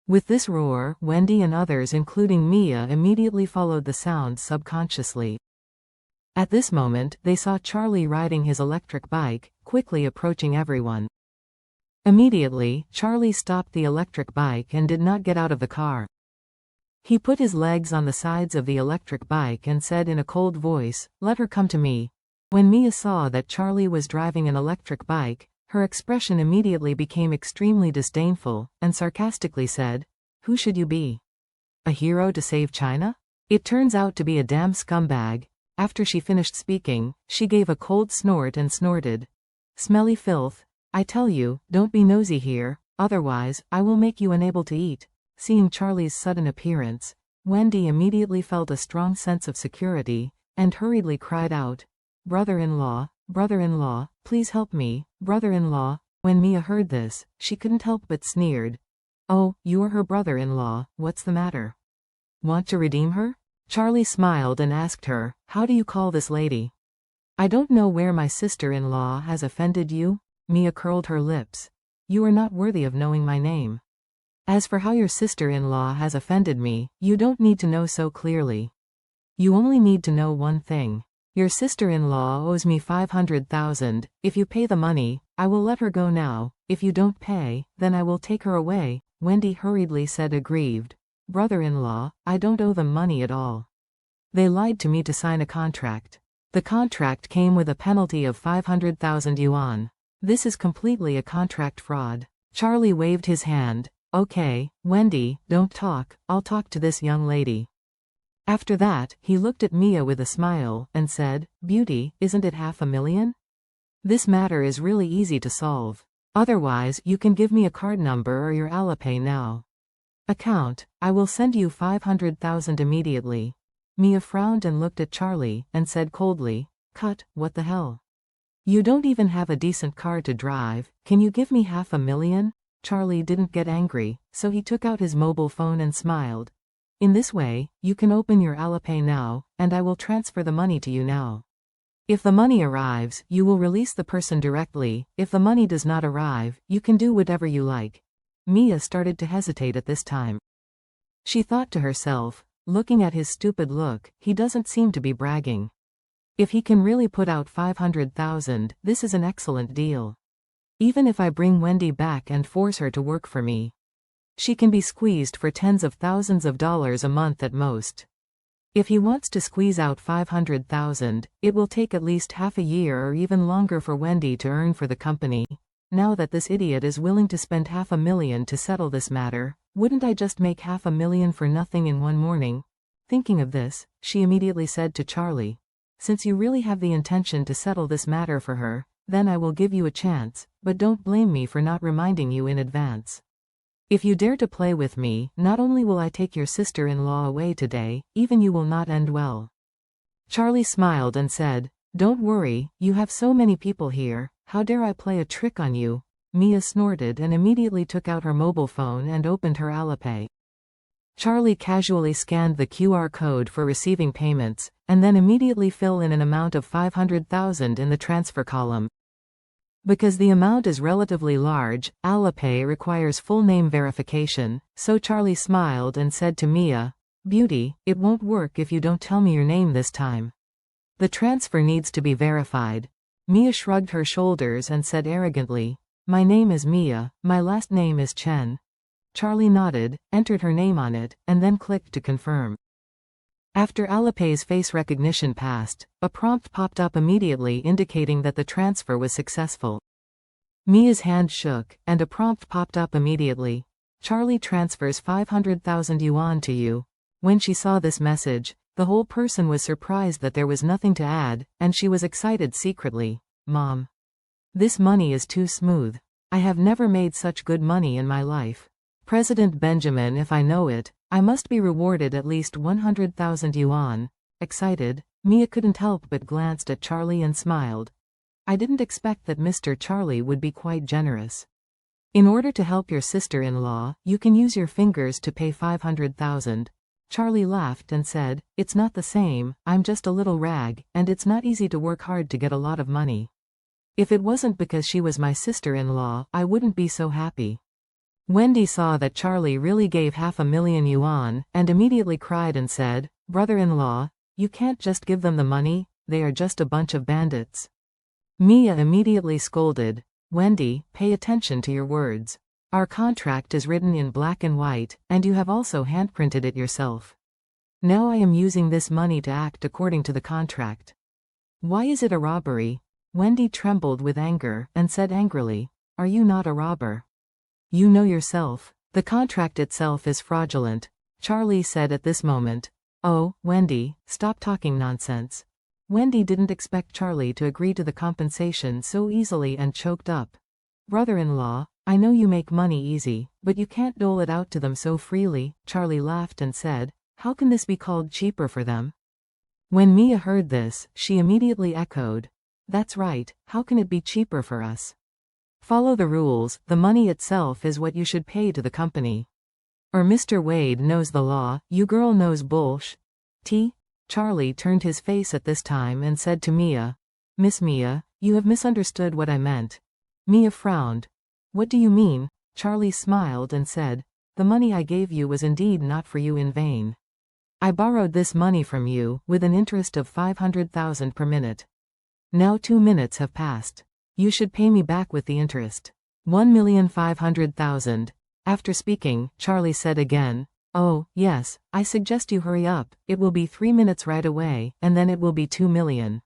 With this roar, Wendy and others including Mia immediately followed the sound subconsciously. At this moment, they saw Charlie riding his electric bike, quickly approaching everyone. Immediately, Charlie stopped the electric bike and did not get out of the car. He put his legs on the sides of the electric bike and said in a cold voice, "Let her come to me." When Mia saw that Charlie was driving an electric bike, her expression immediately became extremely disdainful, and sarcastically said, "Who should you be? A hero to save China? It turns out to be a damn scumbag." After she finished speaking, she gave a cold snort and snorted, "Smelly filth. I tell you, don't be nosy here, otherwise, I will make you unable to eat." Seeing Charlie's sudden appearance, Wendy immediately felt a strong sense of security, and hurriedly cried out, "Brother-in-law, brother-in-law, please help me, brother-in-law." When Mia heard this, she couldn't help but sneered. "Oh, you're her brother-in-law, what's the matter? Want to redeem her?" Charlie smiled and asked her, "How do you call this lady?" "I don't know where my sister-in-law has offended you." Mia curled her lips. "You are not worthy of knowing my name. As for how your sister-in-law has offended me, you don't need to know so clearly. You only need to know one thing. Your sister-in-law owes me 500,000, if you pay the money, I will let her go now, if you don't pay, then I will take her away." Wendy hurriedly said aggrieved, "Brother-in-law, I don't owe them money at all. They lied to me to sign a contract. The contract came with a penalty of 500,000 yuan. This is completely a contract fraud." Charlie waved his hand. "Okay, Wendy, don't talk, I'll talk to this young lady." After that, he looked at Mia with a smile, and said, "Beauty, isn't it 500,000? This matter is really easy to solve. Otherwise, you can give me a card number or your Alipay now. Account, I will send you 500,000 immediately." Mia frowned and looked at Charlie, and said coldly, "Cut, what the hell? You don't even have a decent car to drive, can you give me 500,000? Charlie didn't get angry, so he took out his mobile phone and smiled. "In this way, you can open your Alipay now, and I will transfer the money to you now. If the money arrives, you will release the person directly. If the money does not arrive, you can do whatever you like." Mia started to hesitate at this time. She thought to herself, looking at his stupid look, he doesn't seem to be bragging. If he can really put out 500,000, this is an excellent deal. Even if I bring Wendy back and force her to work for me, she can be squeezed for tens of thousands of dollars a month at most. If he wants to squeeze out 500,000, it will take at least half a year or even longer for Wendy to earn for the company. Now that this idiot is willing to spend 500,000 to settle this matter, wouldn't I just make 500,000 for nothing in one morning? Thinking of this, she immediately said to Charlie, "Since you really have the intention to settle this matter for her, then I will give you a chance, but don't blame me for not reminding you in advance. If you dare to play with me, not only will I take your sister-in-law away today, even you will not end well." Charlie smiled and said, "Don't worry, you have so many people here, how dare I play a trick on you?" Mia snorted and immediately took out her mobile phone and opened her Alipay. Charlie casually scanned the QR code for receiving payments, and then immediately fill in an amount of 500,000 in the transfer column. Because the amount is relatively large, Alipay requires full name verification, so Charlie smiled and said to Mia, "Beauty, it won't work if you don't tell me your name this time. The transfer needs to be verified." Mia shrugged her shoulders and said arrogantly, "My name is Mia, my last name is Chen." Charlie nodded, entered her name on it, and then clicked to confirm. After Alipay's face recognition passed, a prompt popped up immediately indicating that the transfer was successful. Mia's hand shook, and a prompt popped up immediately. "Charlie transfers 500,000 yuan to you." When she saw this message, the whole person was surprised that there was nothing to add, and she was excited secretly. "Mom, this money is too smooth. I have never made such good money in my life. President Benjamin, if I know it, I must be rewarded at least 100,000 yuan. Excited, Mia couldn't help but glanced at Charlie and smiled. "I didn't expect that Mr. Charlie would be quite generous. In order to help your sister-in-law, you can use your fingers to pay 500,000. Charlie laughed and said, "It's not the same, I'm just a little rag, and it's not easy to work hard to get a lot of money. If it wasn't because she was my sister-in-law, I wouldn't be so happy." Wendy saw that Charlie really gave 500,000 yuan, and immediately cried and said, "Brother-in-law, you can't just give them the money, they are just a bunch of bandits." Mia immediately scolded, "Wendy, pay attention to your words. Our contract is written in black and white, and you have also handprinted it yourself. Now I am using this money to act according to the contract. Why is it a robbery?" Wendy trembled with anger, and said angrily, "Are you not a robber? You know yourself. The contract itself is fraudulent." Charlie said at this moment, "Oh, Wendy, stop talking nonsense." Wendy didn't expect Charlie to agree to the compensation so easily and choked up. "Brother-in-law, I know you make money easy, but you can't dole it out to them so freely." Charlie laughed and said, "How can this be called cheaper for them?" When Mia heard this, she immediately echoed, "That's right, how can it be cheaper for us? Follow the rules, the money itself is what you should pay to the company. Or Mr. Wade knows the law, you girl knows bullsh. Charlie turned his face at this time and said to Mia, "Miss Mia, you have misunderstood what I meant." Mia frowned. "What do you mean?" Charlie smiled and said, "The money I gave you was indeed not for you in vain. I borrowed this money from you, with an interest of 500,000 per minute. Now 2 minutes have passed. You should pay me back with the interest. 1,500,000. After speaking, Charlie said again, "Oh, yes, I suggest you hurry up, it will be 3 minutes right away, and then it will be 2 million.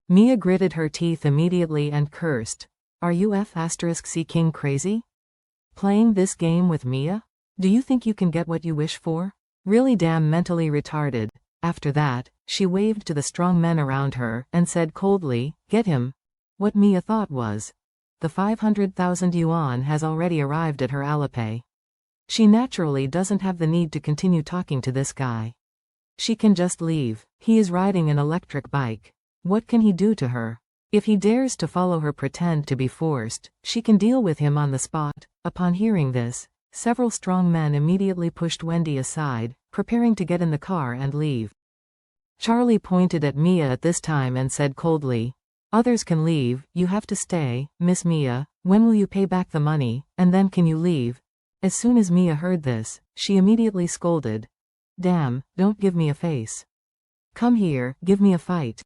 Mia gritted her teeth immediately and cursed, "Are you F*C King crazy? Playing this game with Mia? Do you think you can get what you wish for? Really damn mentally retarded." After that, she waved to the strong men around her, and said coldly, "Get him." What Mia thought was, the 500,000 yuan has already arrived at her Alipay. She naturally doesn't have the need to continue talking to this guy. She can just leave. He is riding an electric bike. What can he do to her? If he dares to follow her pretend to be forced, she can deal with him on the spot. Upon hearing this, several strong men immediately pushed Wendy aside, preparing to get in the car and leave. Charlie pointed at Mia at this time and said coldly, "Others can leave, you have to stay. Miss Mia, when will you pay back the money, and then can you leave?" As soon as Mia heard this, she immediately scolded, "Damn, don't give me a face. Come here, give me a fight."